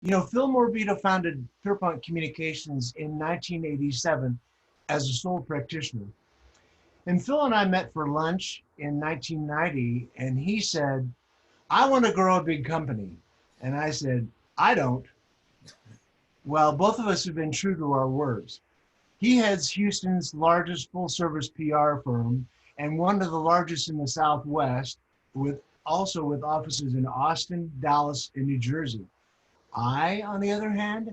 Phil Morabito founded Pierpont Communications in 1987 as a sole practitioner. And Phil and I met for lunch in 1990, and he said, I want to grow a big company. And I said, I don't. Well, both of us have been true to our words. He heads Houston's largest full-service PR firm and one of the largest in the Southwest, with offices in Austin, Dallas, and New Jersey. I, on the other hand,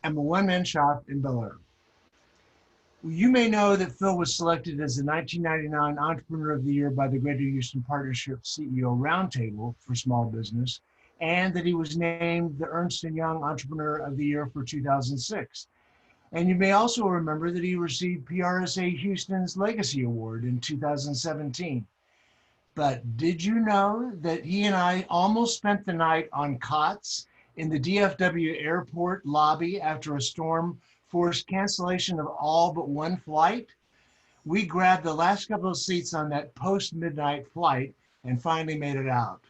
am a one-man shop in Bel Air. You may know that Phil was selected as the 1999 Entrepreneur of the Year by the Greater Houston Partnership CEO Roundtable for Small Business, and that he was named the Ernst & Young Entrepreneur of the Year for 2006. And you may also remember that he received PRSA Houston's Legacy Award in 2017. But did you know that he and I almost spent the night on cots in the DFW airport lobby after a storm forced cancellation of all but one flight? We grabbed the last couple of seats on that post-midnight flight and finally made it out.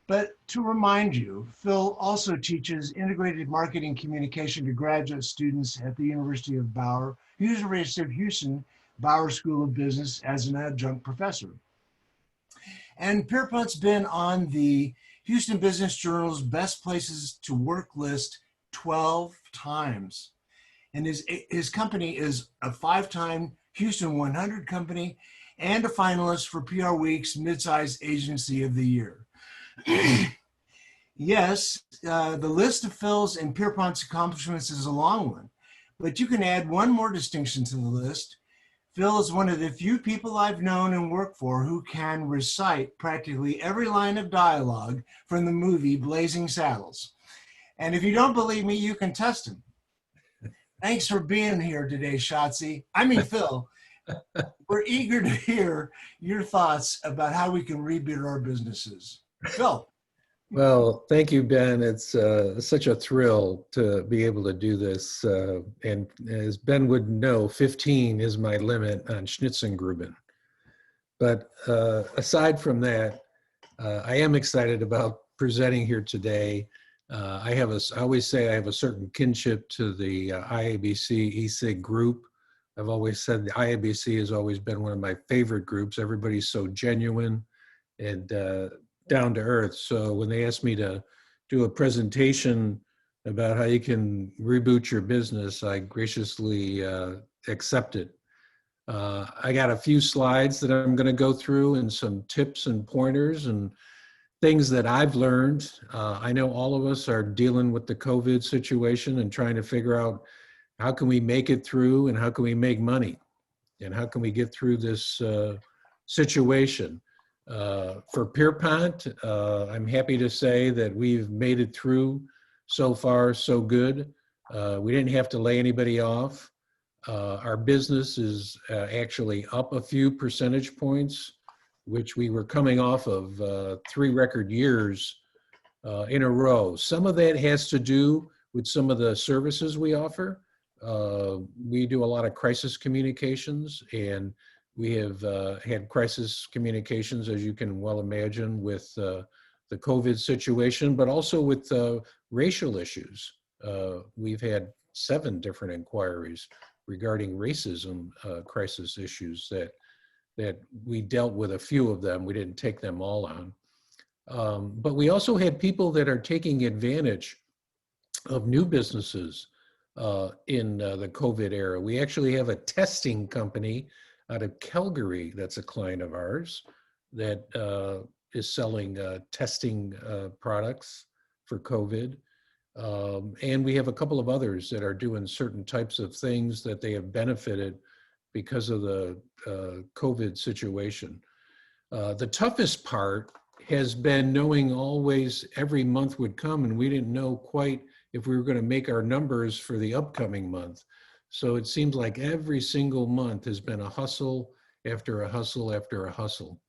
But to remind you, Phil also teaches integrated marketing communication to graduate students at the University of Houston Bauer School of Business as an adjunct professor. And Pierpont's been on the Houston Business Journal's Best Places to Work list 12 times. And his company is a 5-time Houston 100 company and a finalist for PR Week's Midsize Agency of the Year. Yes, the list of Phil's and Pierpont's accomplishments is a long one, but you can add one more distinction to the list. Phil is one of the few people I've known and worked for who can recite practically every line of dialogue from the movie Blazing Saddles. And if you don't believe me, you can test him. Thanks for being here today, Phil. We're eager to hear your thoughts about how we can reboot our businesses. Phil. Well, thank you, Ben. It's such a thrill to be able to do this. And as Ben would know, 15 is my limit on Schnitzengruben. But aside from that, I am excited about presenting here today. I always say I have a certain kinship to the IABC ESIG group. I've always said the IABC has always been one of my favorite groups. Everybody's so genuine and down to earth. So when they asked me to do a presentation about how you can reboot your business, I graciously accepted. I got a few slides that I'm going to go through and some tips and pointers and things that I've learned. I know all of us are dealing with the COVID situation and trying to figure out how can we make it through and how can we make money and how can we get through this situation. For Pierpont, I'm happy to say that we've made it through so far, so good. We didn't have to lay anybody off. Our business is actually up a few percentage points, which we were coming off of 3 record years in a row. Some of that has to do with some of the services we offer. We do a lot of crisis communications, and we have had crisis communications, as you can well imagine, with the COVID situation, but also with racial issues. We've had 7 different inquiries regarding racism crisis issues that we dealt with a few of them. We didn't take them all on. But we also had people that are taking advantage of new businesses in the COVID era. We actually have a testing company out of Calgary that's a client of ours that is selling testing products for COVID. And we have a couple of others that are doing certain types of things that they have benefited because of the COVID situation. The toughest part has been knowing always every month would come and we didn't know quite if we were going to make our numbers for the upcoming month. So it seems like every single month has been a hustle after a hustle after a hustle.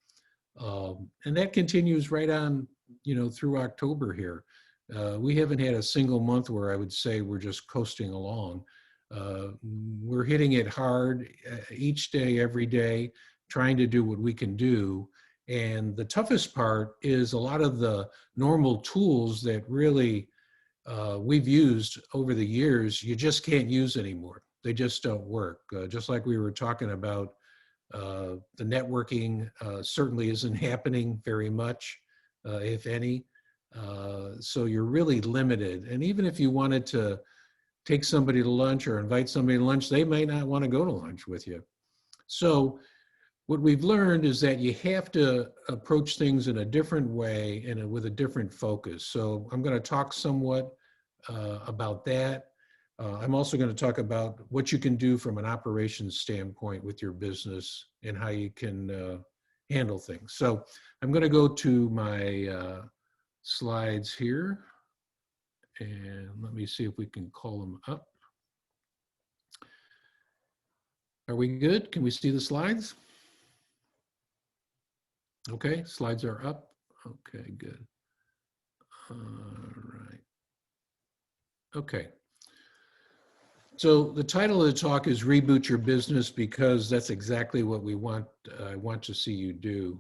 And that continues right on, through October here. We haven't had a single month where I would say we're just coasting along. We're hitting it hard each day, every day, trying to do what we can do. And the toughest part is a lot of the normal tools that really we've used over the years, you just can't use anymore. They just don't work. Just like we were talking about, the networking certainly isn't happening very much, if any. So you're really limited. And even if you wanted to take somebody to lunch or invite somebody to lunch, they may not want to go to lunch with you. So what we've learned is that you have to approach things in a different way and with a different focus. So I'm going to talk somewhat about that. I'm also going to talk about what you can do from an operations standpoint with your business and how you can handle things. So I'm going to go to my slides here, and let me see if we can call them up. Are we good? Can we see the slides? Okay, slides are up. Okay, good. All right. Okay. So the title of the talk is Reboot Your Business, because that's exactly what we want. I want to see you do,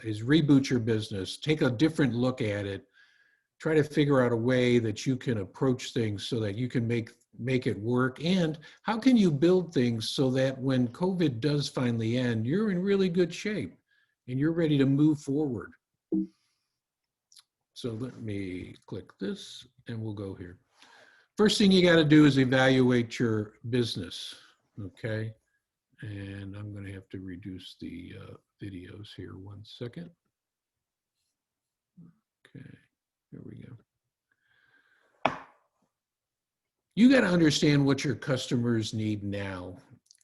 is reboot your business. Take a different look at it. Try to figure out a way that you can approach things so that you can make it work. And how can you build things so that when COVID does finally end, you're in really good shape and you're ready to move forward. So let me click this and we'll go here. First thing you got to do is evaluate your business, okay? And I'm going to have to reduce the videos here 1 second. Okay, here we go. You got to understand what your customers need now.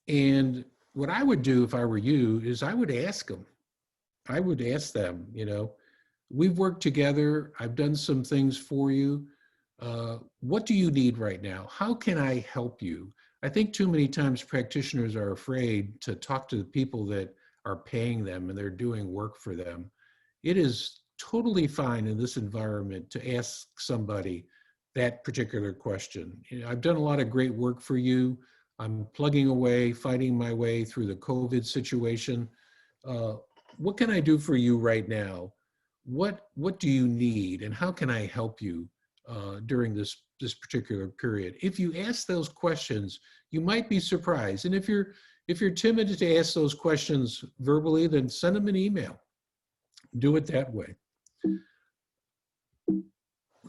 And what I would do if I were you is I would ask them. I would ask them, you know, we've worked together. I've done some things for you. What do you need right now? How can I help you? I think too many times practitioners are afraid to talk to the people that are paying them and they're doing work for them. It is totally fine in this environment to ask somebody that particular question. You know, I've done a lot of great work for you. I'm plugging away, fighting my way through the COVID situation. What can I do for you right now? What do you need, and how can I help you during this particular period? If you ask those questions, you might be surprised. And if you're timid to ask those questions verbally, then send them an email. Do it that way.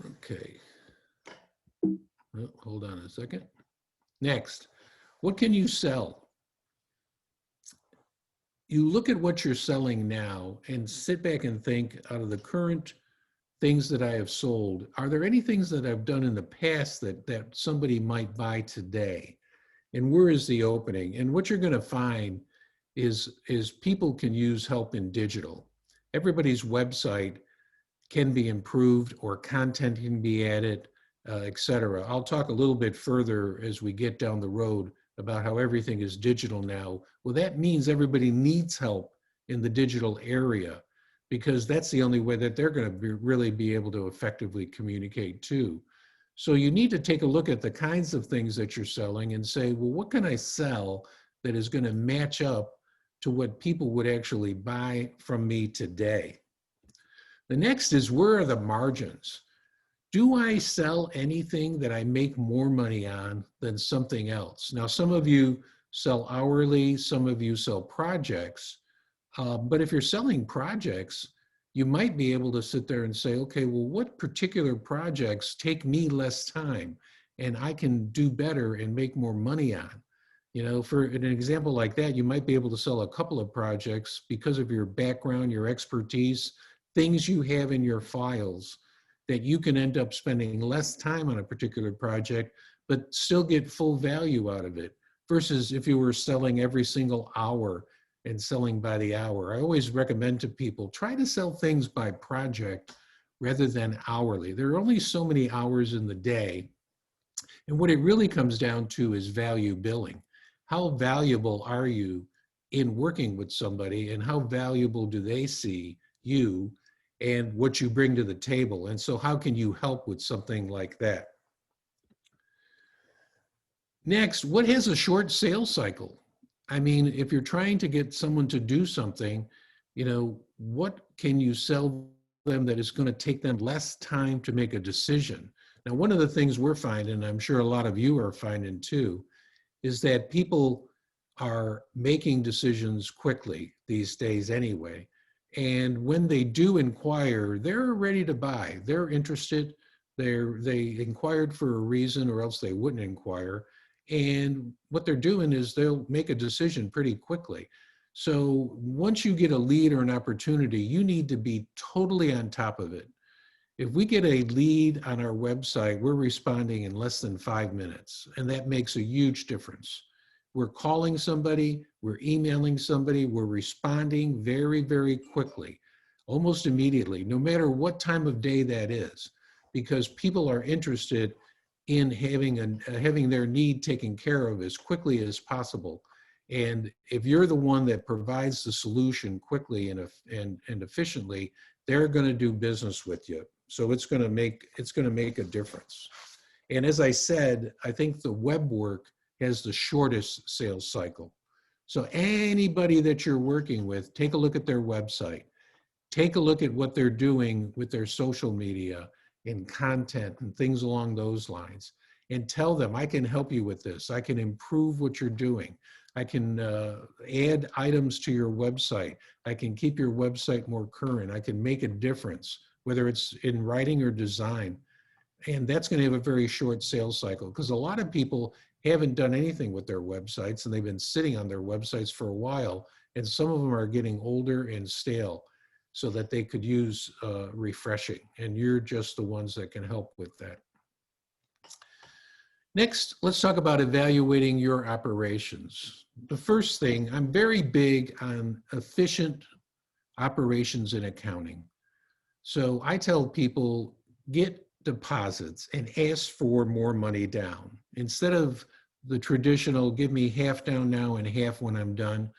Okay. Oh, hold on a second. Next, what can you sell? You look at what you're selling now and sit back and think, out of the current things that I have sold, are there any things that I've done in the past that somebody might buy today? And where is the opening? And what you're going to find is people can use help in digital. Everybody's website can be improved, or content can be added, et cetera. I'll talk a little bit further as we get down the road about how everything is digital now. Well, that means everybody needs help in the digital area, because that's the only way that they're going to really be able to effectively communicate too. So you need to take a look at the kinds of things that you're selling and say, well, what can I sell that is going to match up to what people would actually buy from me today? The next is, where are the margins? Do I sell anything that I make more money on than something else? Now, some of you sell hourly, some of you sell projects, but if you're selling projects, you might be able to sit there and say, okay, well, what particular projects take me less time and I can do better and make more money on? You know, for an example like that, you might be able to sell a couple of projects because of your background, your expertise, things you have in your files, that you can end up spending less time on a particular project, but still get full value out of it, versus if you were selling every single hour and selling by the hour. I always recommend to people, try to sell things by project rather than hourly. There are only so many hours in the day. And what it really comes down to is value billing. How valuable are you in working with somebody, and how valuable do they see you and what you bring to the table? And so how can you help with something like that? Next, what has a short sales cycle? I mean, if you're trying to get someone to do something, you know, what can you sell them that is going to take them less time to make a decision? Now, one of the things we're finding, and I'm sure a lot of you are finding too, is that people are making decisions quickly these days anyway. And when they do inquire, they're ready to buy. They're interested. They inquired for a reason, or else they wouldn't inquire. And what they're doing is they'll make a decision pretty quickly. So once you get a lead or an opportunity, you need to be totally on top of it. If we get a lead on our website, we're responding in less than 5 minutes, and that makes a huge difference. We're calling somebody, we're emailing somebody, we're responding very, very quickly, almost immediately, no matter what time of day that is, because people are interested in having their need taken care of as quickly as possible. And if you're the one that provides the solution quickly and efficiently, they're going to do business with you. So it's going to make a difference. And as I said, I think the web work has the shortest sales cycle. So anybody that you're working with, take a look at their website. Take a look at what they're doing with their social media and content and things along those lines. And tell them, I can help you with this. I can improve what you're doing. I can add items to your website. I can keep your website more current. I can make a difference, whether it's in writing or design. And that's going to have a very short sales cycle, because a lot of people haven't done anything with their websites, and they've been sitting on their websites for a while, and some of them are getting older and stale, so that they could use refreshing, and you're just the ones that can help with that. Next, let's talk about evaluating your operations. The first thing, I'm very big on efficient operations in accounting. So I tell people, get deposits and ask for more money down. Instead of the traditional, give me half down now and half when I'm done,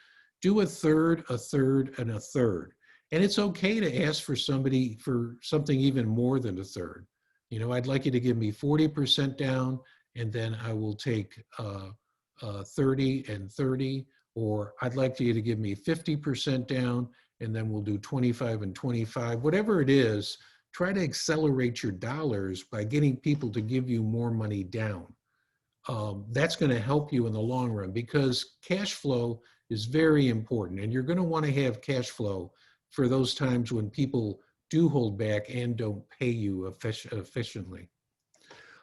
do a third, a third, and a third. And it's okay to ask for somebody for something even more than a third. You know, I'd like you to give me 40% down, and then I will take 30 and 30, or I'd like you to give me 50% down, and then we'll do 25 and 25. Whatever it is, try to accelerate your dollars by getting people to give you more money down. That's going to help you in the long run, because cash flow is very important, and you're going to want to have cash flow for those times when people do hold back and don't pay you efficiently.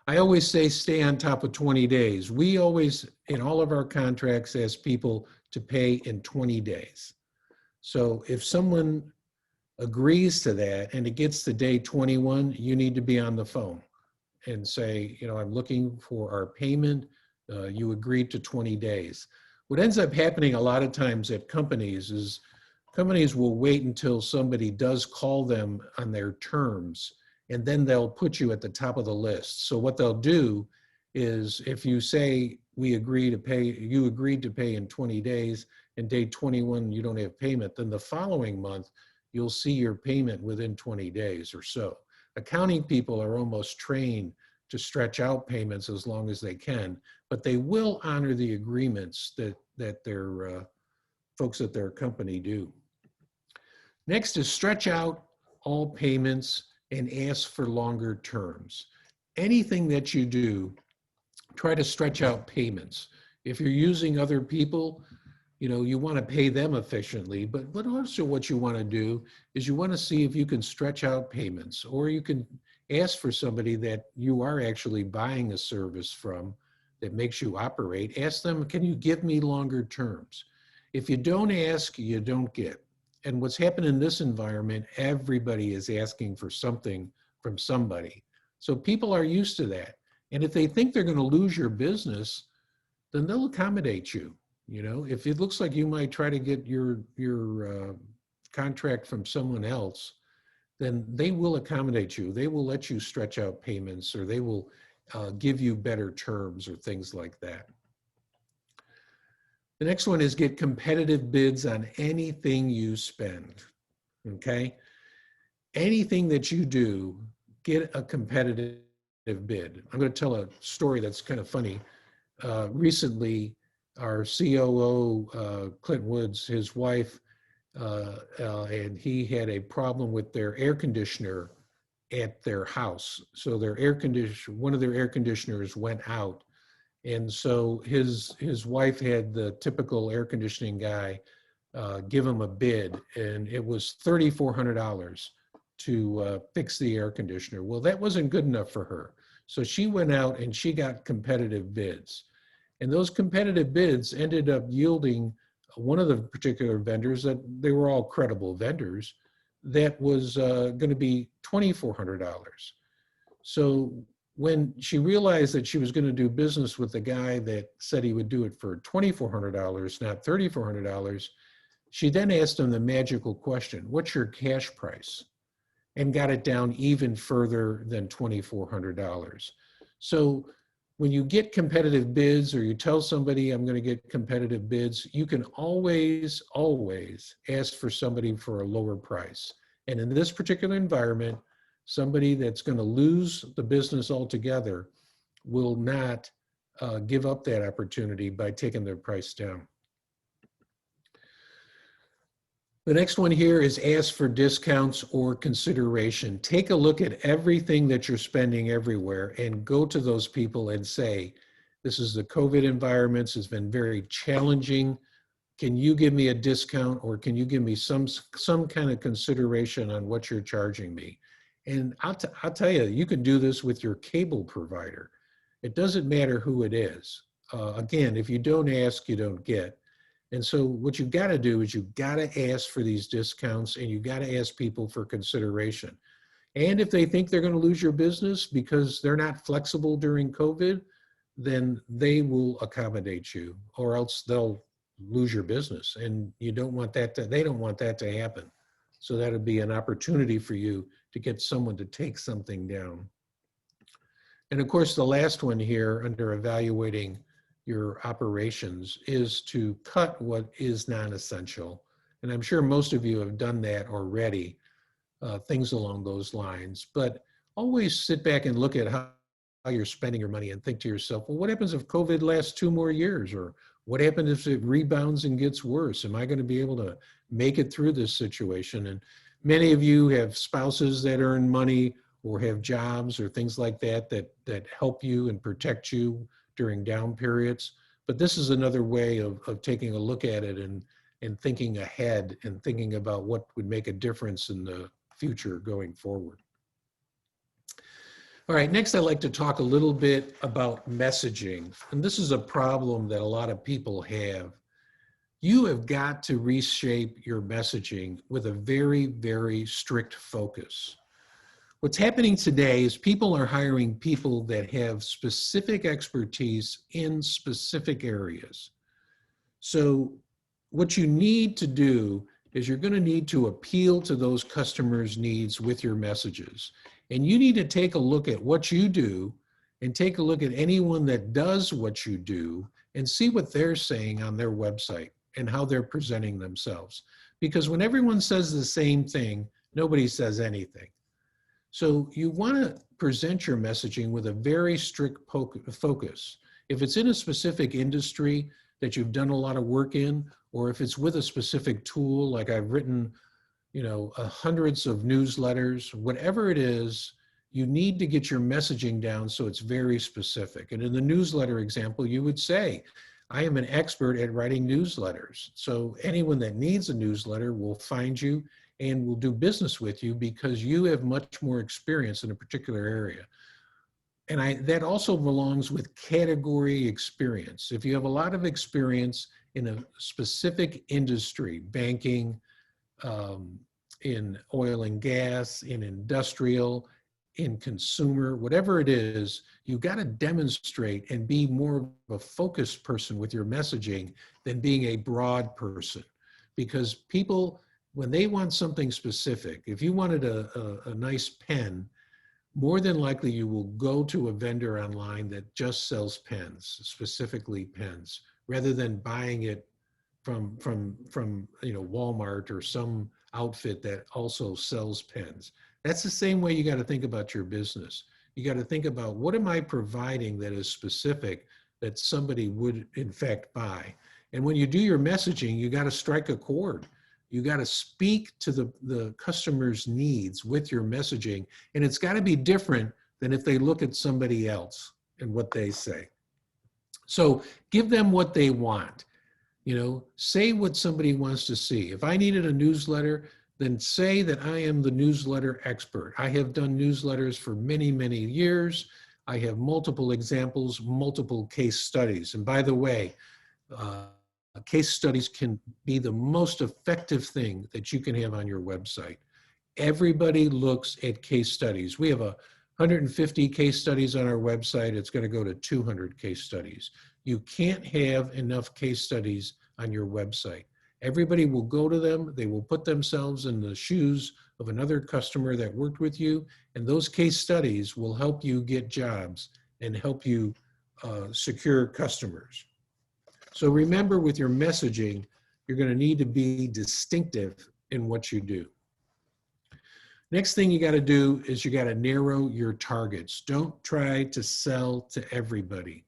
I always say stay on top of 20 days. We always, in all of our contracts, ask people to pay in 20 days. So if someone agrees to that and it gets to day 21, you need to be on the phone and say, you know, I'm looking for our payment. You agreed to 20 days. What ends up happening a lot of times at companies is companies will wait until somebody does call them on their terms, and then they'll put you at the top of the list. So what they'll do is, if you say you agreed to pay in 20 days, and day 21 you don't have payment, then the following month you'll see your payment within 20 days or so. Accounting people are almost trained to stretch out payments as long as they can, but they will honor the agreements that their folks at their company do. Next is stretch out all payments and ask for longer terms. Anything that you do, try to stretch out payments. If you're using other people, you know, you want to pay them efficiently, but also what you want to do is you want to see if you can stretch out payments, or you can ask for somebody that you are actually buying a service from that makes you operate. Ask them, can you give me longer terms? If you don't ask, you don't get. And what's happened in this environment, everybody is asking for something from somebody. So people are used to that. And if they think they're going to lose your business, then they'll accommodate you. You know, if it looks like you might try to get your contract from someone else, then they will accommodate you. They will let you stretch out payments, or they will give you better terms or things like that. The next one is get competitive bids on anything you spend, okay? Anything that you do, get a competitive bid. I'm going to tell a story that's kind of funny. Recently, our COO, Clint Woods, his wife, and he had a problem with their air conditioner at their house. So one of their air conditioners went out. And so his wife had the typical air conditioning guy give him a bid, and it was $3,400 to fix the air conditioner. Well, that wasn't good enough for her. So she went out and she got competitive bids. And those competitive bids ended up yielding one of the particular vendors, that they were all credible vendors, that was going to be $2,400. So when she realized that she was going to do business with the guy that said he would do it for $2,400, not $3,400, she then asked him the magical question, what's your cash price? And got it down even further than $2,400. So when you get competitive bids, or you tell somebody I'm going to get competitive bids, you can always, always ask for somebody for a lower price. And in this particular environment, somebody that's going to lose the business altogether will not give up that opportunity by taking their price down. The next one here is ask for discounts or consideration. Take a look at everything that you're spending everywhere and go to those people and say, this is the COVID environments, it's been very challenging. Can you give me a discount, or can you give me some kind of consideration on what you're charging me? And I'll tell you, you can do this with your cable provider. It doesn't matter who it is. Again, if you don't ask, you don't get. And so what you've got to do is you've got to ask for these discounts, and you've got to ask people for consideration. And if they think they're going to lose your business because they're not flexible during COVID, then they will accommodate you, or else they'll lose your business. And you don't want that they don't want that to happen. So that would be an opportunity for you to get someone to take something down. And of course, the last one here under evaluating your operations is to cut what is non-essential. And I'm sure most of you have done that already, things along those lines. But always sit back and look at how you're spending your money and think to yourself, well, what happens if COVID lasts 2 more years? Or what happens if it rebounds and gets worse? Am I going to be able to make it through this situation? And many of you have spouses that earn money, or have jobs or things like that that help you and protect you during down periods. But this is another way of taking a look at it and thinking ahead and thinking about what would make a difference in the future going forward. All right, next I'd like to talk a little bit about messaging. And this is a problem that a lot of people have. You have got to reshape your messaging with a very, very strict focus. What's happening today is people are hiring people that have specific expertise in specific areas. So what you need to do is you're going to need to appeal to those customers' needs with your messages. And you need to take a look at what you do and take a look at anyone that does what you do and see what they're saying on their website and how they're presenting themselves. Because when everyone says the same thing, nobody says anything. So you want to present your messaging with a very strict focus. If it's in a specific industry that you've done a lot of work in, or if it's with a specific tool, like I've written, hundreds of newsletters, whatever it is, you need to get your messaging down so it's very specific. And in the newsletter example, you would say, I am an expert at writing newsletters. So anyone that needs a newsletter will find you and will do business with you because you have much more experience in a particular area. And that also belongs with category experience. If you have a lot of experience in a specific industry, banking, in oil and gas, in industrial, in consumer, whatever it is, you've got to demonstrate and be more of a focused person with your messaging than being a broad person. Because people, when they want something specific, if you wanted a nice pen, more than likely you will go to a vendor online that just sells pens, specifically pens, rather than buying it from Walmart or some outfit that also sells pens. That's the same way you got to think about your business. You got to think about, what am I providing that is specific that somebody would in fact buy? And when you do your messaging, you got to strike a chord. You got to speak to the customer's needs with your messaging, and it's got to be different than if they look at somebody else and what they say. So give them what they want. You know, say what somebody wants to see. If I needed a newsletter, then say that I am the newsletter expert. I have done newsletters for many, many years. I have multiple examples, multiple case studies. And by the way, case studies can be the most effective thing that you can have on your website. Everybody looks at case studies. We have 150 case studies on our website. It's going to go to 200 case studies. You can't have enough case studies on your website. Everybody will go to them. They will put themselves in the shoes of another customer that worked with you, and those case studies will help you get jobs and help you secure customers. So remember, with your messaging, you're going to need to be distinctive in what you do. Next thing you got to do is you got to narrow your targets. Don't try to sell to everybody.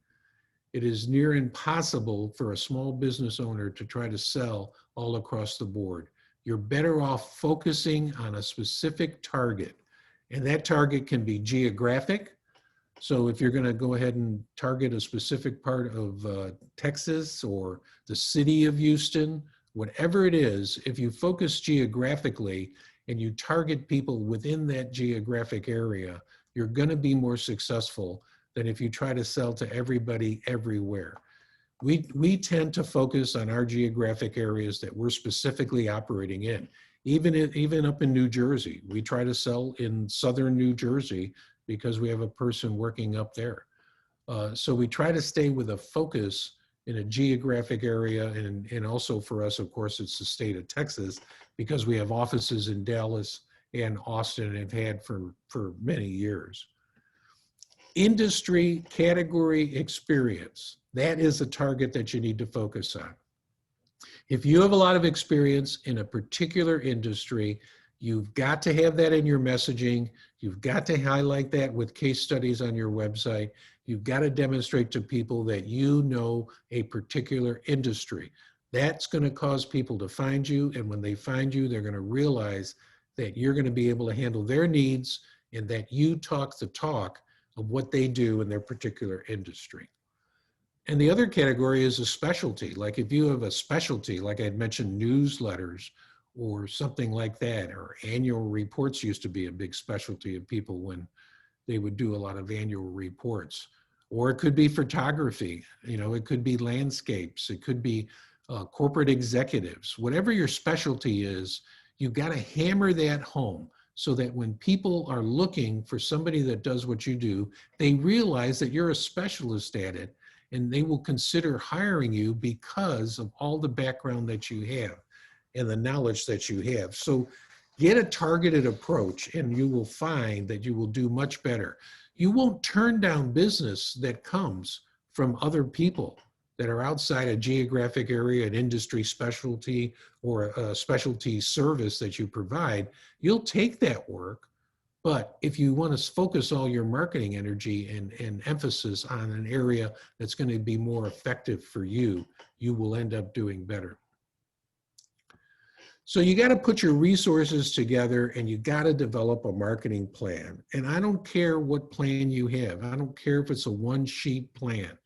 It is near impossible for a small business owner to try to sell all across the board. You're better off focusing on a specific target, and that target can be geographic. So if you're going to go ahead and target a specific part of Texas or the city of Houston, whatever it is, if you focus geographically and you target people within that geographic area, you're going to be more successful than if you try to sell to everybody everywhere. We tend to focus on our geographic areas that we're specifically operating in. Even up in New Jersey, we try to sell in southern New Jersey because we have a person working up there. So we try to stay with a focus in a geographic area, and also for us, of course, it's the state of Texas, because we have offices in Dallas and Austin and have had for many years. Industry category experience. That is a target that you need to focus on. If you have a lot of experience in a particular industry, you've got to have that in your messaging. You've got to highlight that with case studies on your website. You've got to demonstrate to people that you know a particular industry. That's going to cause people to find you, and when they find you, they're going to realize that you're going to be able to handle their needs and that you talk the talk of what they do in their particular industry. And the other category is a specialty. Like if you have a specialty, like I had mentioned, newsletters or something like that, or annual reports used to be a big specialty of people when they would do a lot of annual reports. Or it could be photography, you know, it could be landscapes, it could be corporate executives. Whatever your specialty is, you've got to hammer that home, so that when people are looking for somebody that does what you do, they realize that you're a specialist at it, and they will consider hiring you because of all the background that you have and the knowledge that you have. So get a targeted approach, and you will find that you will do much better. You won't turn down business that comes from other people that are outside a geographic area, an industry specialty, or a specialty service that you provide. You'll take that work, but if you want to focus all your marketing energy and emphasis on an area that's going to be more effective for you, you will end up doing better. So you got to put your resources together, and you got to develop a marketing plan. And I don't care what plan you have. I don't care if it's a one-sheet plan.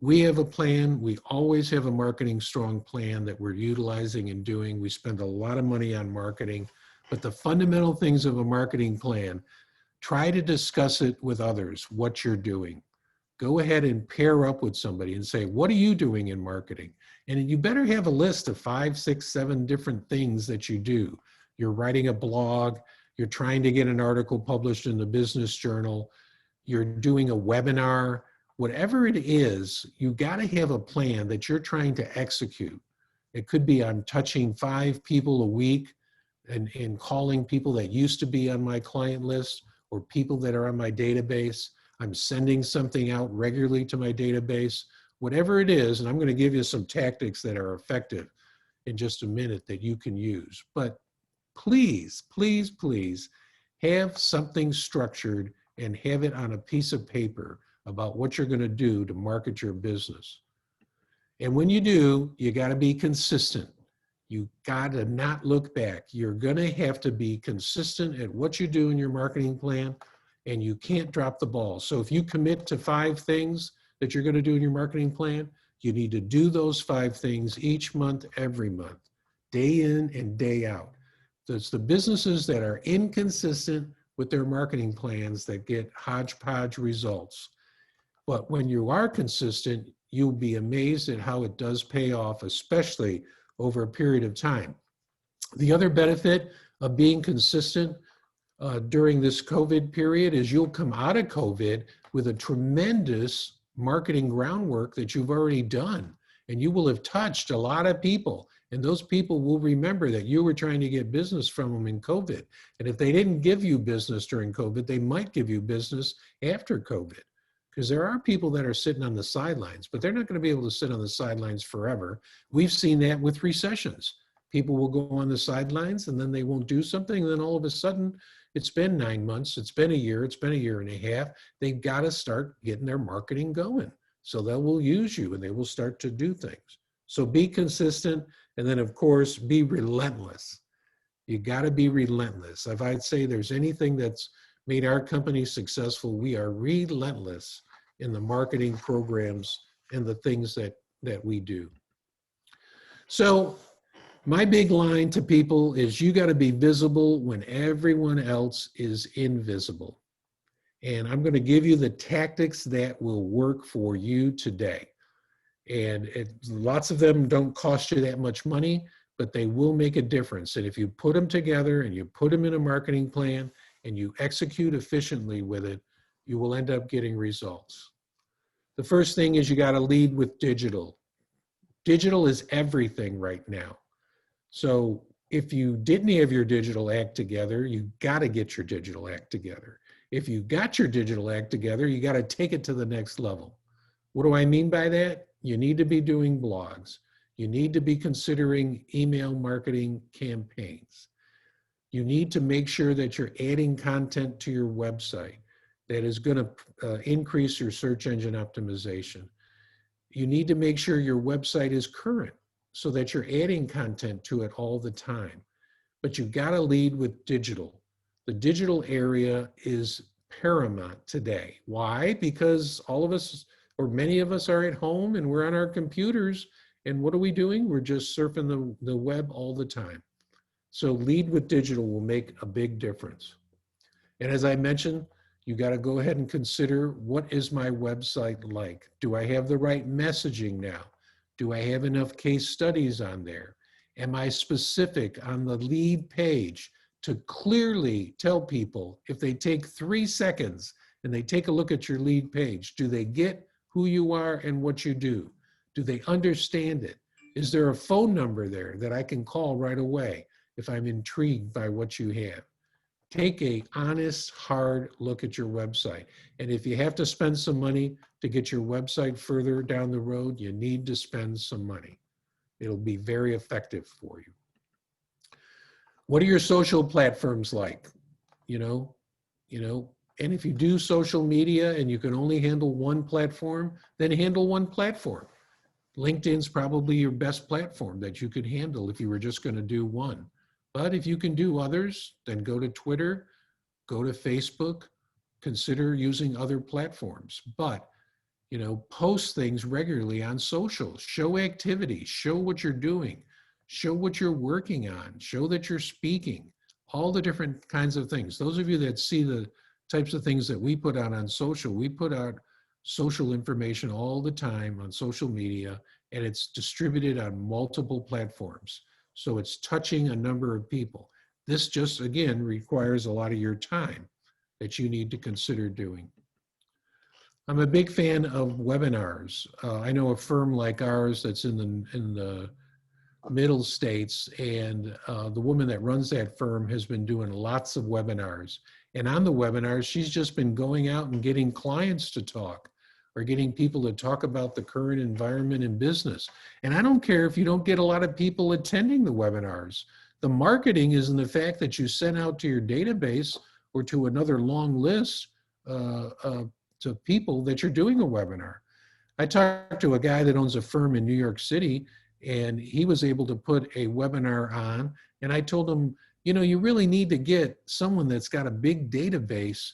We have a plan. We always have a marketing strong plan that we're utilizing and doing. We spend a lot of money on marketing, but the fundamental things of a marketing plan, try to discuss it with others, what you're doing. Go ahead and pair up with somebody and say, what are you doing in marketing? And you better have a list of 5, 6, 7 different things that you do. You're writing a blog, you're trying to get an article published in the business journal, you're doing a webinar. Whatever it is, you got to have a plan that you're trying to execute. It could be I'm touching 5 people a week and calling people that used to be on my client list or people that are on my database. I'm sending something out regularly to my database. Whatever it is, and I'm going to give you some tactics that are effective in just a minute that you can use. But please, please, please have something structured and have it on a piece of paper about what you're going to do to market your business. And when you do, you got to be consistent. You gotta not look back. You're gonna have to be consistent at what you do in your marketing plan, and you can't drop the ball. So if you commit to 5 things that you're gonna do in your marketing plan, you need to do those 5 things each month, every month, day in and day out. So it's the businesses that are inconsistent with their marketing plans that get hodgepodge results. But when you are consistent, you'll be amazed at how it does pay off, especially over a period of time. The other benefit of being consistent during this COVID period is you'll come out of COVID with a tremendous marketing groundwork that you've already done. And you will have touched a lot of people. And those people will remember that you were trying to get business from them in COVID. And if they didn't give you business during COVID, they might give you business after COVID. Because there are people that are sitting on the sidelines, but they're not going to be able to sit on the sidelines forever. We've seen that with recessions. People will go on the sidelines and then they won't do something. And then all of a sudden, it's been 9 months, it's been a year, it's been a year and a half. They've got to start getting their marketing going. So they will use you and they will start to do things. So be consistent. And then of course, be relentless. You got to be relentless. If I'd say there's anything that's made our company successful, we are relentless in the marketing programs and the things that we do. So my big line to people is you got to be visible when everyone else is invisible. And I'm going to give you the tactics that will work for you today. And lots of them don't cost you that much money, but they will make a difference. And if you put them together and you put them in a marketing plan and you execute efficiently with it, you will end up getting results. The first thing is you got to lead with digital. Digital is everything right now. So if you didn't have your digital act together, you got to get your digital act together. If you got your digital act together, you got to take it to the next level. What do I mean by that? You need to be doing blogs. You need to be considering email marketing campaigns. You need to make sure that you're adding content to your website that is going to increase your search engine optimization. You need to make sure your website is current so that you're adding content to it all the time. But you've got to lead with digital. The digital area is paramount today. Why? Because all of us, or many of us, are at home and we're on our computers, and what are we doing? We're just surfing the web all the time. So lead with digital will make a big difference. And as I mentioned, you got to go ahead and consider, what is my website like? Do I have the right messaging now? Do I have enough case studies on there? Am I specific on the lead page to clearly tell people, if they take 3 seconds and they take a look at your lead page, do they get who you are and what you do? Do they understand it? Is there a phone number there that I can call right away if I'm intrigued by what you have? Take a honest, hard look at your website. And if you have to spend some money to get your website further down the road, you need to spend some money. It'll be very effective for you. What are your social platforms like? And if you do social media and you can only handle one platform, then handle one platform. LinkedIn's probably your best platform that you could handle if you were just going to do one. But if you can do others, then go to Twitter, go to Facebook, consider using other platforms. But, post things regularly on social, show activity, show what you're doing, show what you're working on, show that you're speaking, all the different kinds of things. Those of you that see the types of things that we put out on social, we put out social information all the time on social media, and it's distributed on multiple platforms. So it's touching a number of people. This just, again, requires a lot of your time that you need to consider doing. I'm a big fan of webinars. I know a firm like ours that's in the middle states, and the woman that runs that firm has been doing lots of webinars. And on the webinars, she's just been going out and getting clients to talk, or getting people to talk about the current environment in business. And I don't care if you don't get a lot of people attending the webinars. The marketing is in the fact that you send out to your database or to another long list to people that you're doing a webinar. I talked to a guy that owns a firm in New York City, And he was able to put a webinar on. And I told him, you really need to get someone that's got a big database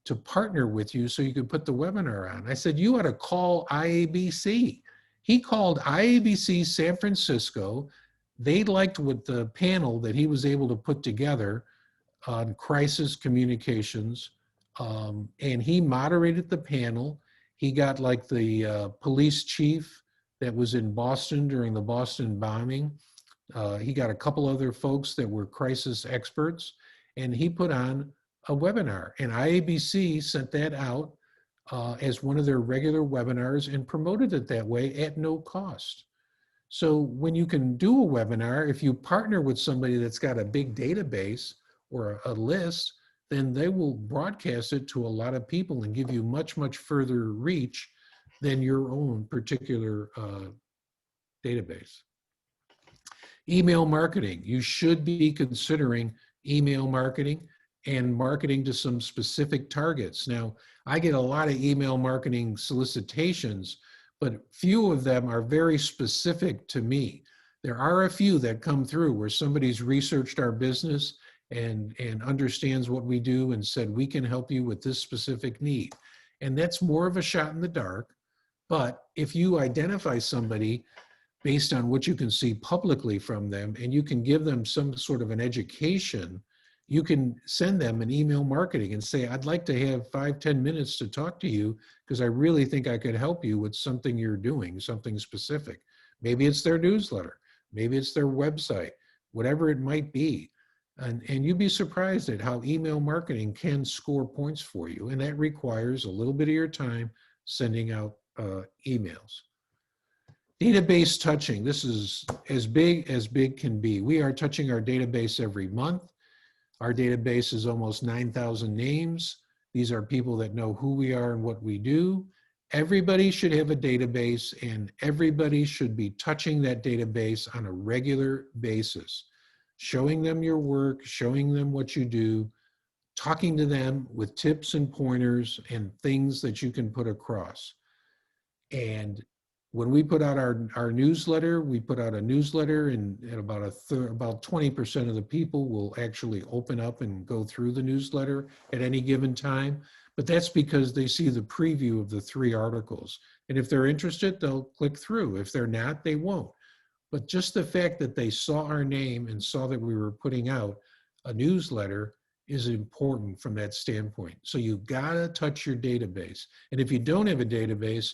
to partner with you so you could put the webinar on. I said, you ought to call IABC. He called IABC San Francisco. They liked what the panel that he was able to put together on crisis communications. And he moderated the panel. He got like the police chief that was in Boston during the Boston bombing. He got a couple other folks that were crisis experts, and he put on a webinar. And IABC sent that out as one of their regular webinars and promoted it that way at no cost. So when you can do a webinar, if you partner with somebody that's got a big database or a list, then they will broadcast it to a lot of people and give you much, much further reach than your own particular database. Email marketing. You should be considering email marketing and marketing to some specific targets. Now, I get a lot of email marketing solicitations, but few of them are very specific to me. There are a few that come through where somebody's researched our business and understands what we do and said, we can help you with this specific need. And that's more of a shot in the dark. But if you identify somebody based on what you can see publicly from them, and you can give them some sort of an education, you can send them an email marketing and say, I'd like to have 5-10 minutes to talk to you because I really think I could help you with something you're doing, something specific. Maybe it's their newsletter, maybe it's their website, whatever it might be. And you'd be surprised at how email marketing can score points for you. And that requires a little bit of your time sending out emails. Database touching. This is as big can be. We are touching our database every month. Our database is almost 9,000 names. These are people that know who we are and what we do. Everybody should have a database, and everybody should be touching that database on a regular basis, showing them your work, showing them what you do, talking to them with tips and pointers and things that you can put across. And when we put out our newsletter, we put out a newsletter, and about about 20% of the people will actually open up and go through the newsletter at any given time. But that's because they see the preview of the 3 articles. And if they're interested, they'll click through. If they're not, they won't. But just the fact that they saw our name and saw that we were putting out a newsletter is important from that standpoint. So you've got to touch your database. And if you don't have a database,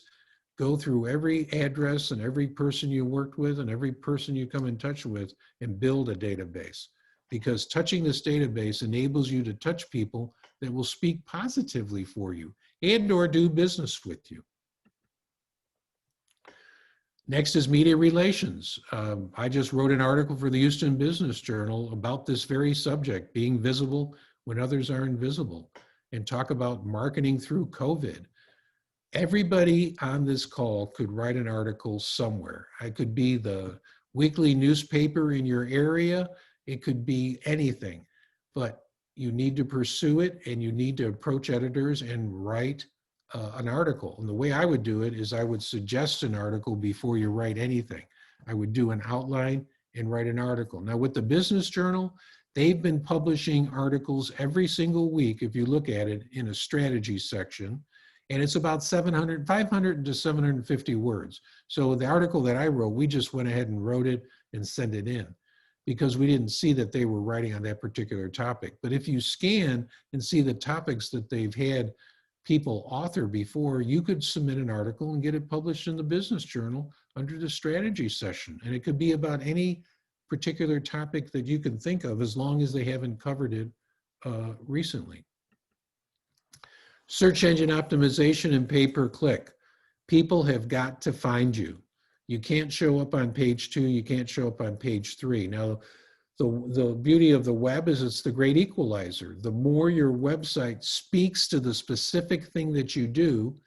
go through every address and every person you worked with and every person you come in touch with and build a database. Because touching this database enables you to touch people that will speak positively for you and or do business with you. Next is media relations. I just wrote an article for the Houston Business Journal about this very subject, being visible when others are invisible, and talk about marketing through COVID. Everybody on this call could write an article somewhere. I could be the weekly newspaper in your area. It could be anything, but you need to pursue it, and you need to approach editors and write an article. And the way I would do it is I would suggest an article before you write anything. I would do an outline and write an article. Now with the Business Journal, they've been publishing articles every single week, if you look at it, in a strategy section. And it's about 500 to 750 words. So the article that I wrote, we just went ahead and wrote it and sent it in because we didn't see that they were writing on that particular topic. But if you scan and see the topics that they've had people author before, you could submit an article and get it published in the Business Journal under the strategy session. And it could be about any particular topic that you can think of, as long as they haven't covered it recently. Search engine optimization and pay-per-click. People have got to find you. You can't show up on page 2, you can't show up on page 3. Now, the beauty of the web is it's the great equalizer. The more your website speaks to the specific thing that you do,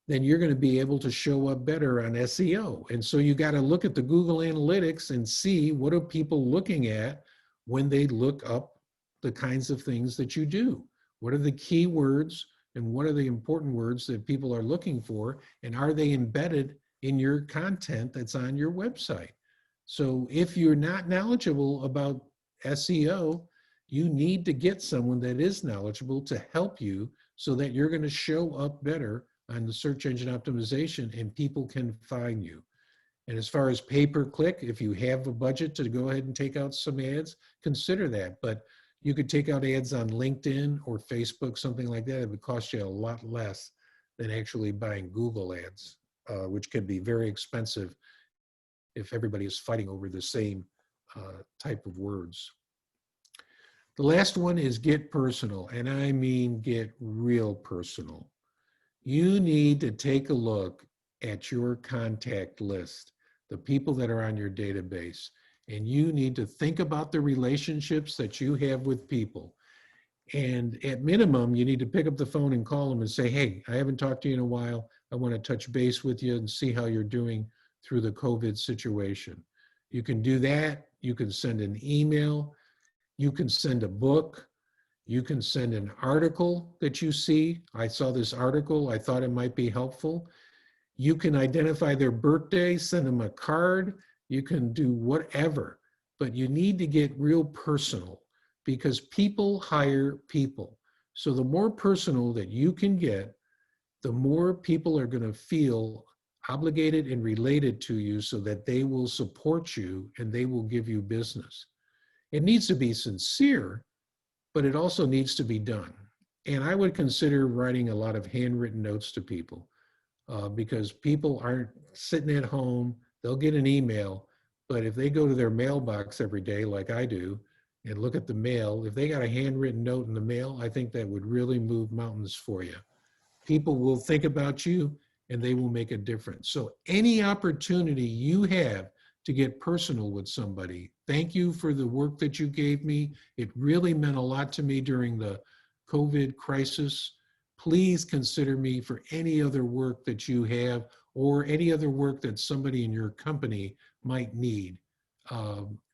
then you're going to be able to show up better on SEO. And so you got to look at the Google Analytics and see what are people looking at when they look up the kinds of things that you do. What are the key words and what are the important words that people are looking for? And are they embedded in your content that's on your website. So if you're not knowledgeable about SEO, you need to get someone that is knowledgeable to help you so that you're going to show up better on the search engine optimization and people can find you. And as far as pay-per-click, if you have a budget to go ahead and take out some ads, consider that. But you could take out ads on LinkedIn or Facebook, something like that. It would cost you a lot less than actually buying Google ads, which can be very expensive if everybody is fighting over the same type of words. The last one is get personal, and I mean get real personal. You need to take a look at your contact list, the people that are on your database, and you need to think about the relationships that you have with people. And at minimum, you need to pick up the phone and call them and say, hey, I haven't talked to you in a while. I want to touch base with you and see how you're doing through the COVID situation. You can do that. You can send an email. You can send a book. You can send an article that you see. I saw this article. I thought it might be helpful. You can identify their birthday, send them a card. You can do whatever, but you need to get real personal because people hire people. So the more personal that you can get, the more people are going to feel obligated and related to you so that they will support you and they will give you business. It needs to be sincere, but it also needs to be done. And I would consider writing a lot of handwritten notes to people because people aren't sitting at home. They'll get an email, but if they go to their mailbox every day like I do and look at the mail, if they got a handwritten note in the mail, I think that would really move mountains for you. People will think about you and they will make a difference. So any opportunity you have to get personal with somebody, thank you for the work that you gave me. It really meant a lot to me during the COVID crisis. Please consider me for any other work that you have or any other work that somebody in your company might need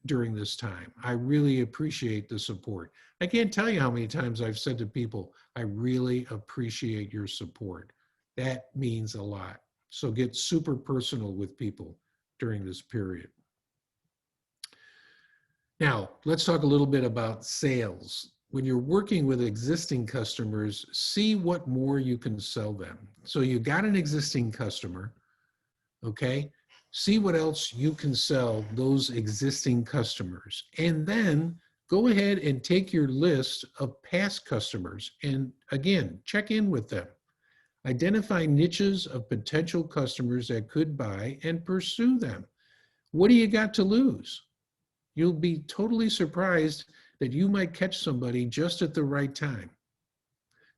during this time. I really appreciate the support. I can't tell you how many times I've said to people, I really appreciate your support. That means a lot. So get super personal with people during this period. Now, let's talk a little bit about sales. When you're working with existing customers, see what more you can sell them. So you got an existing customer, okay? See what else you can sell those existing customers. And then go ahead and take your list of past customers and again, check in with them. Identify niches of potential customers that could buy and pursue them. What do you got to lose? You'll be totally surprised that you might catch somebody just at the right time.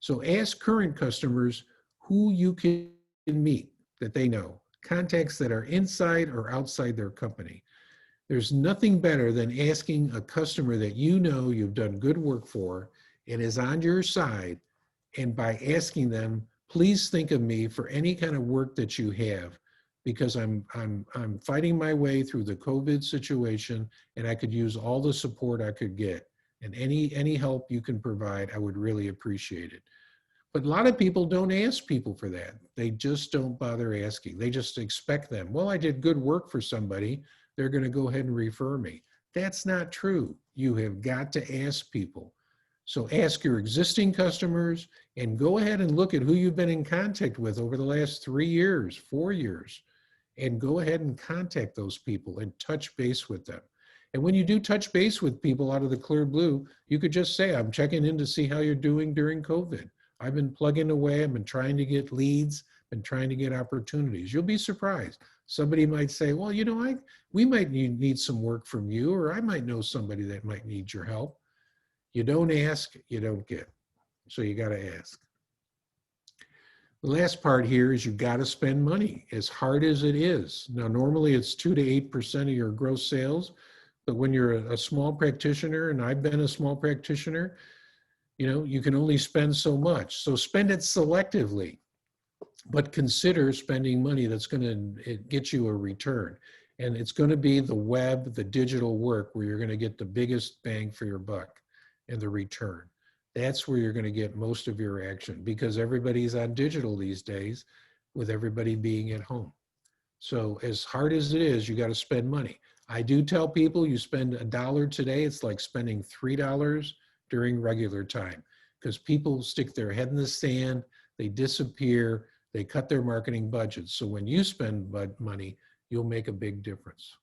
So ask current customers who you can meet that they know, contacts that are inside or outside their company. There's nothing better than asking a customer that you know you've done good work for and is on your side, and by asking them, please think of me for any kind of work that you have, because I'm fighting my way through the COVID situation and I could use all the support I could get. And any help you can provide, I would really appreciate it. But a lot of people don't ask people for that. They just don't bother asking. They just expect them. Well, I did good work for somebody. They're going to go ahead and refer me. That's not true. You have got to ask people. So ask your existing customers and go ahead and look at who you've been in contact with over the last 3 years, 4 years, and go ahead and contact those people and touch base with them. And when you do touch base with people out of the clear blue, you could just say, I'm checking in to see how you're doing during COVID. I've been plugging away. I've been trying to get leads, been trying to get opportunities. You'll be surprised. Somebody might say, well, you know, we might need some work from you, or I might know somebody that might need your help. You don't ask, you don't get. So you got to ask. The last part here is you got to spend money, as hard as it is. Now, normally it's 2 to 8% of your gross sales, but when you're a small practitioner, and I've been a small practitioner, you know, you can only spend so much. So spend it selectively, but consider spending money that's going to get you a return. And it's going to be the web, the digital work where you're going to get the biggest bang for your buck and the return. That's where you're going to get most of your action because everybody's on digital these days with everybody being at home. So as hard as it is, you got to spend money. I do tell people you spend $1 today, it's like spending $3 during regular time, because people stick their head in the sand, they disappear, they cut their marketing budgets. So when you spend money, you'll make a big difference.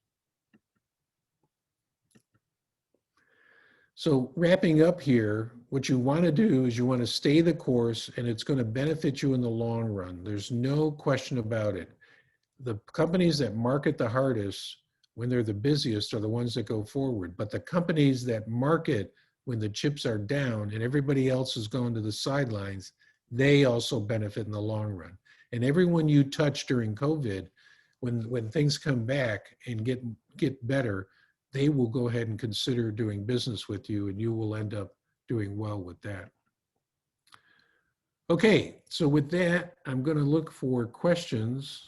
So wrapping up here, what you want to do is you want to stay the course, and it's going to benefit you in the long run. There's no question about it. The companies that market the hardest when they're the busiest are the ones that go forward. But the companies that market when the chips are down and everybody else is going to the sidelines, they also benefit in the long run. And everyone you touch during COVID, when things come back and get better, they will go ahead and consider doing business with you, and you will end up doing well with that. Okay, so with that, I'm going to look for questions.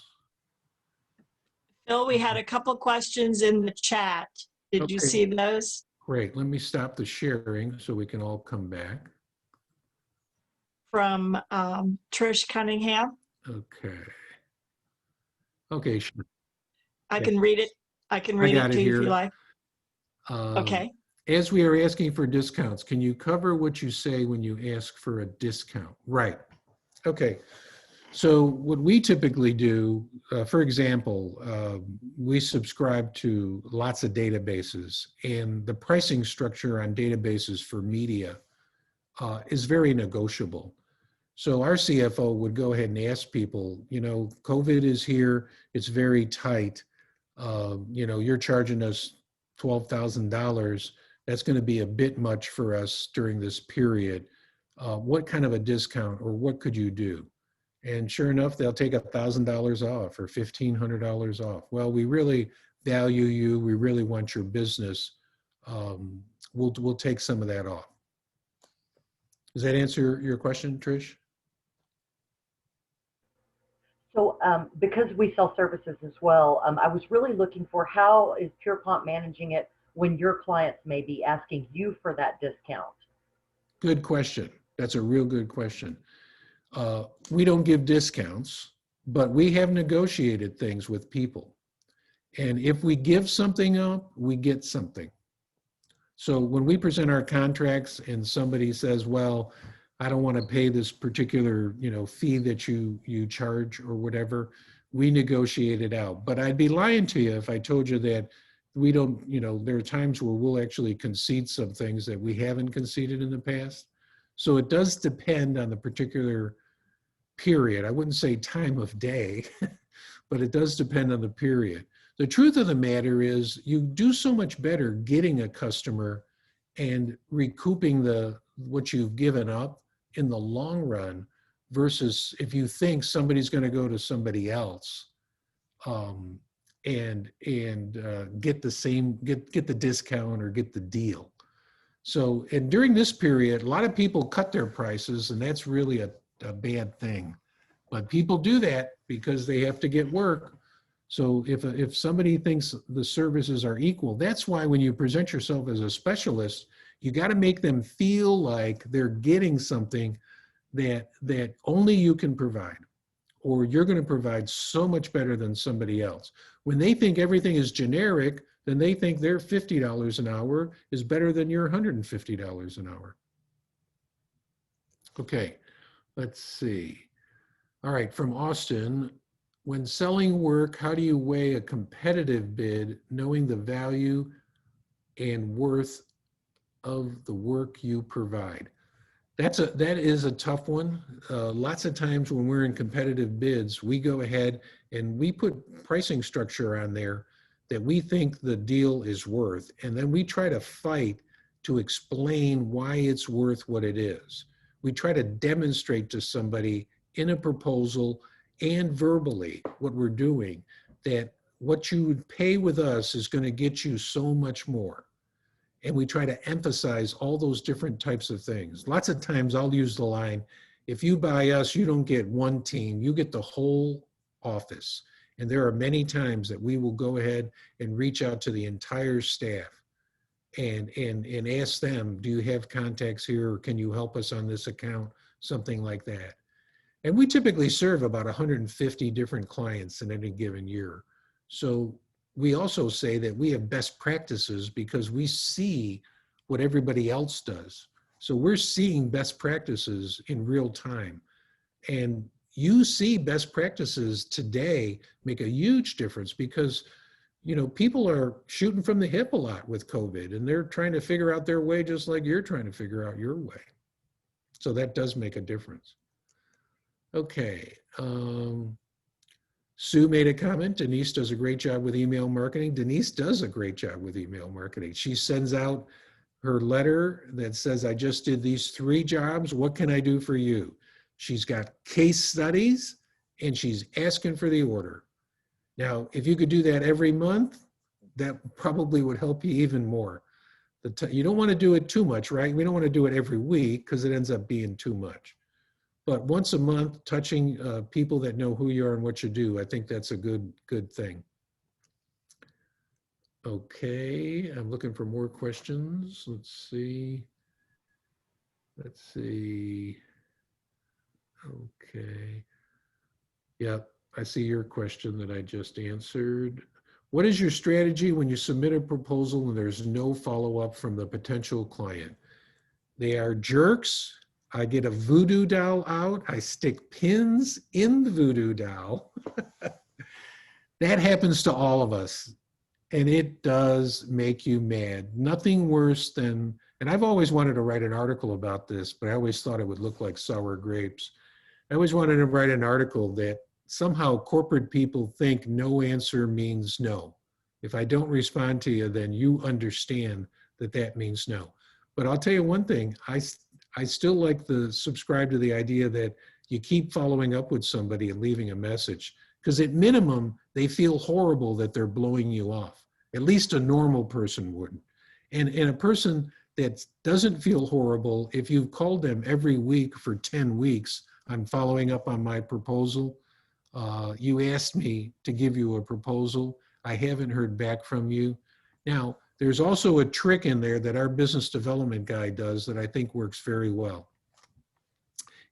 Phil, we had a couple questions in the chat. Did you Okay. see those? Great. Let me stop the sharing so we can all come back. From Trish Cunningham. Okay. Okay. Sure. I can read it. I can read it to you if you like. Okay. As we are asking for discounts, can you cover what you say when you ask for a discount? Right. Okay. So what we typically do, for example, we subscribe to lots of databases, and the pricing structure on databases for media is very negotiable. So our CFO would go ahead and ask people, you know, COVID is here, it's very tight. You know, you're charging us $12,000. That's going to be a bit much for us during this period. What kind of a discount, or what could you do? And sure enough, they'll take $1,000 off or $1,500 off. Well, we really value you. We really want your business. We'll take some of that off. Does that answer your question, Trish? So because we sell services as well, I was really looking for how is Pierpont managing it when your clients may be asking you for that discount? Good question. That's a real good question. We don't give discounts, but we have negotiated things with people. And if we give something up, we get something. So when we present our contracts and somebody says, well, I don't want to pay this particular, you know, fee that you charge or whatever, we negotiate it out. But I'd be lying to you if I told you that we don't, you know, there are times where we'll actually concede some things that we haven't conceded in the past. So it does depend on the particular period. I wouldn't say time of day, but it does depend on the period. The truth of the matter is you do so much better getting a customer and recouping what you've given up in the long run versus if you think somebody's going to go to somebody else and get the discount or get the deal. So, and during this period, a lot of people cut their prices, and that's really a bad thing. But people do that because they have to get work. So if somebody thinks the services are equal, that's why when you present yourself as a specialist, you got to make them feel like they're getting something that only you can provide, or you're going to provide so much better than somebody else. When they think everything is generic, then they think their $50 an hour is better than your $150 an hour. Okay, let's see. All right, from Austin, when selling work, how do you weigh a competitive bid, knowing the value and worth of the work you provide? That is a tough one. Lots of times when we're in competitive bids, we go ahead and we put pricing structure on there that we think the deal is worth, and then we try to fight to explain why it's worth what it is. We try to demonstrate to somebody in a proposal and verbally what we're doing, that what you would pay with us is going to get you so much more. And we try to emphasize all those different types of things. Lots of times I'll use the line, if you buy us, you don't get one team, you get the whole office. And there are many times that we will go ahead and reach out to the entire staff and ask them, do you have contacts here, or can you help us on this account, something like that. And we typically serve about 150 different clients in any given year. So we also say that we have best practices because we see what everybody else does. So we're seeing best practices in real time. And you see best practices today make a huge difference because, you know, people are shooting from the hip a lot with COVID, and they're trying to figure out their way just like you're trying to figure out your way. So that does make a difference. Okay. Sue made a comment. Denise does a great job with email marketing. Denise does a great job with email marketing. She sends out her letter that says, I just did these 3 jobs. What can I do for you? She's got case studies and she's asking for the order. Now, if you could do that every month, that probably would help you even more. You don't want to do it too much, right? We don't want to do it every week because it ends up being too much. But once a month, touching people that know who you are and what you do, I think that's a good thing. Okay, I'm looking for more questions. Let's see. Okay. Yep, I see your question that I just answered. What is your strategy when you submit a proposal and there's no follow-up from the potential client? They are jerks. I get a voodoo doll out. I stick pins in the voodoo doll. That happens to all of us. And it does make you mad. Nothing worse than, and I've always wanted to write an article about this, but I always thought it would look like sour grapes. I always wanted to write an article that somehow corporate people think no answer means no. If I don't respond to you, then you understand that that means no. But I'll tell you one thing, I still like to subscribe to the idea that you keep following up with somebody and leaving a message, because at minimum, they feel horrible that they're blowing you off. At least a normal person wouldn't. And a person that doesn't feel horrible, if you've called them every week for 10 weeks, I'm following up on my proposal. You asked me to give you a proposal. I haven't heard back from you. Now, there's also a trick in there that our business development guy does that I think works very well.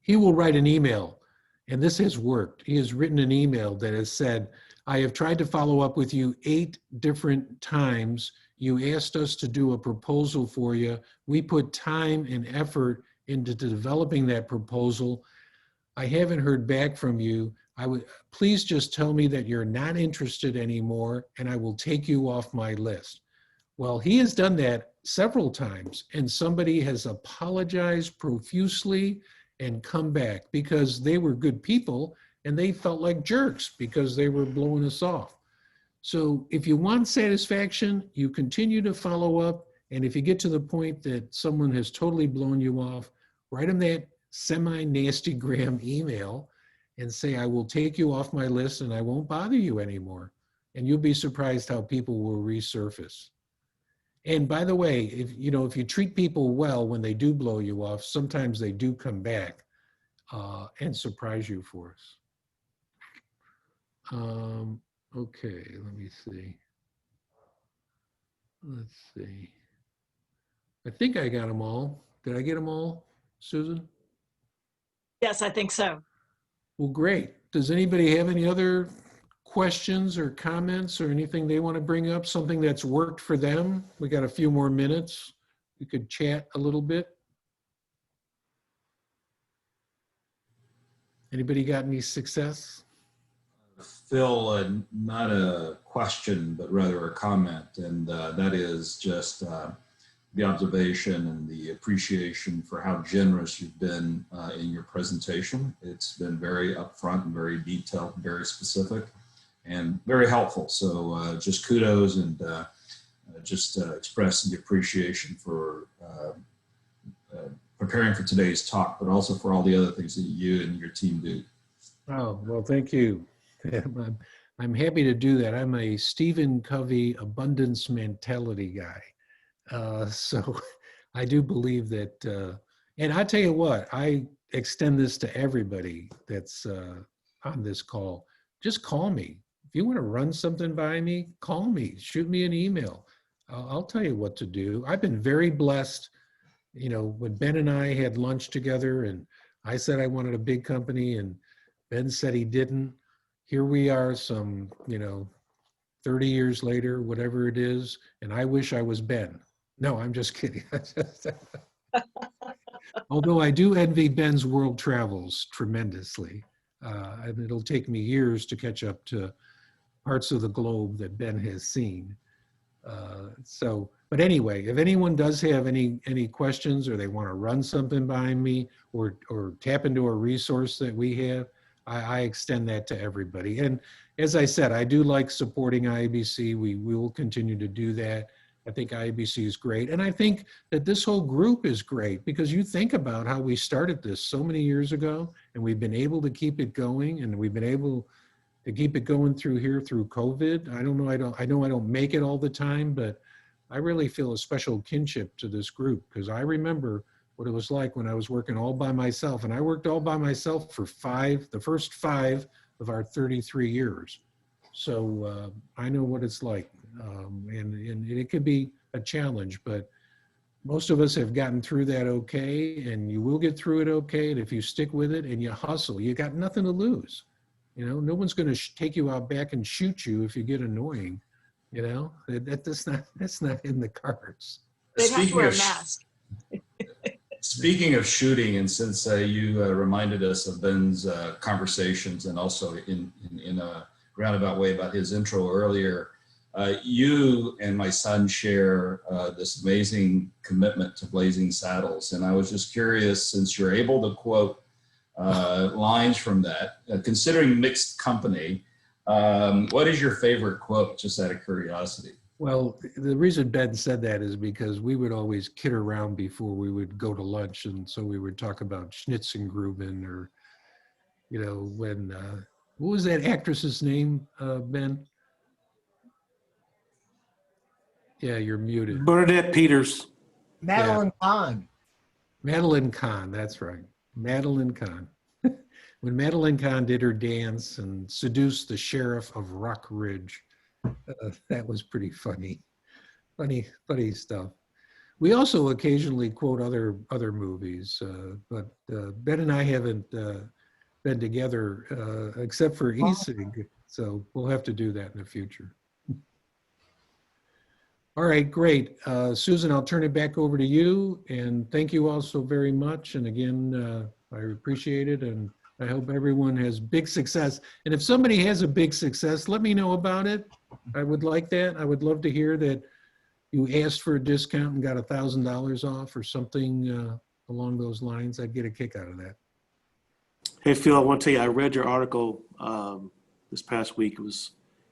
He will write an email, and this has worked. He has written an email that has said, I have tried to follow up with you 8 different times. You asked us to do a proposal for you. We put time and effort into developing that proposal. I haven't heard back from you. Please just tell me that you're not interested anymore, and I will take you off my list. Well, he has done that several times, and somebody has apologized profusely and come back because they were good people and they felt like jerks because they were blowing us off. So if you want satisfaction, you continue to follow up. And if you get to the point that someone has totally blown you off, write them that semi-nasty gram email and say, I will take you off my list and I won't bother you anymore. And you'll be surprised how people will resurface. And by the way, if you treat people well when they do blow you off, sometimes they do come back and surprise you for us. Okay, let me see. Let's see. I think I got them all. Did I get them all, Susan? Yes, I think so. Well, great. Does anybody have any other questions or comments or anything they want to bring up? Something that's worked for them? We got a few more minutes. We could chat a little bit. Anybody got any success? Phil, not a question, but rather a comment, and that is just the observation and the appreciation for how generous you've been in your presentation. It's been very upfront and very detailed, very specific, and very helpful. So just kudos and just expressing the appreciation for preparing for today's talk, but also for all the other things that you and your team do. Oh, well, thank you. I'm happy to do that. I'm a Stephen Covey abundance mentality guy. So I do believe that, and I tell you what, I extend this to everybody that's on this call. Just call me. If you want to run something by me, call me, shoot me an email. I'll tell you what to do. I've been very blessed. When Ben and I had lunch together and I said I wanted a big company and Ben said he didn't. Here we are some, 30 years later, whatever it is, and I wish I was Ben. No, I'm just kidding. Although I do envy Ben's world travels tremendously. And it'll take me years to catch up to parts of the globe that Ben has seen. But anyway, if anyone does have any questions or they want to run something by me or tap into a resource that we have, I extend that to everybody. And as I said, I do like supporting IABC. We will continue to do that. I think IABC is great. And I think that this whole group is great because you think about how we started this so many years ago and we've been able to keep it going and we've been able to keep it going through COVID. I know I don't make it all the time, but I really feel a special kinship to this group because I remember what it was like when I was working all by myself. And I worked all by myself for the first 5 of our 33 years. So I know what it's like. And it could be a challenge, but most of us have gotten through that okay, and you will get through it okay. And if you stick with it and you hustle, you got nothing to lose. No one's going to take you out back and shoot you if you get annoying. That's not in the cards. They have to wear a mask. Speaking of shooting, and since you reminded us of Ben's conversations and also in a roundabout way about his intro earlier, you and my son share this amazing commitment to Blazing Saddles. And I was just curious, since you're able to quote lines from that, considering mixed company, what is your favorite quote, just out of curiosity? Well, the reason Ben said that is because we would always kid around before we would go to lunch. And so we would talk about Schnitzengruben or, when, what was that actress's name, Ben? Yeah, you're muted. Bernadette Peters. Madeline Kahn. Madeline Kahn, that's right. Madeline Kahn. When Madeline Kahn did her dance and seduced the sheriff of Rock Ridge, that was pretty funny. Funny stuff. We also occasionally quote other movies, but Ben and I haven't been together except for ESIG, so we'll have to do that in the future. All right, great. Susan, I'll turn it back over to you, and thank you all so very much. And again, I appreciate it, and I hope everyone has big success. And if somebody has a big success, let me know about it. I would like that. I would love to hear that you asked for a discount and got $1,000 off or something along those lines. I'd get a kick out of that. Hey, Phil, I want to tell you, I read your article this past week.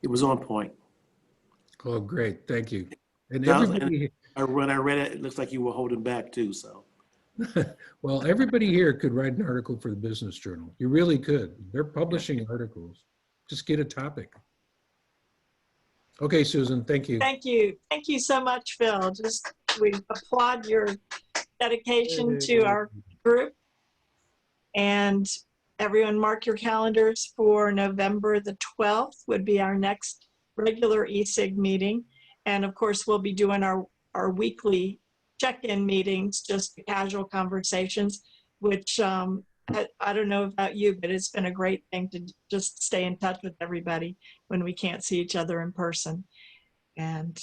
It was on point. Oh, great. Thank you. And when I read it, it looks like you were holding back too, so. Well, everybody here could write an article for the Business Journal. You really could. They're publishing articles. Just get a topic. Okay, Susan, thank you. Thank you. Thank you so much, Phil. We applaud your dedication to our group. And everyone mark your calendars for November the 12th would be our next regular ESIG meeting. And of course, we'll be doing our weekly check-in meetings, just casual conversations, which I don't know about you, but it's been a great thing to just stay in touch with everybody when we can't see each other in person. And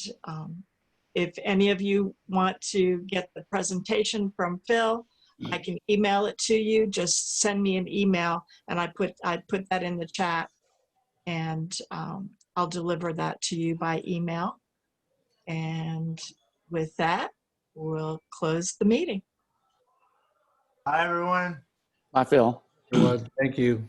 if any of you want to get the presentation from Phil, I can email it to you. Just send me an email, and I put that in the chat, and I'll deliver that to you by email. And with that, we'll close the meeting. Bye, everyone. Bye, Phil. Thank you.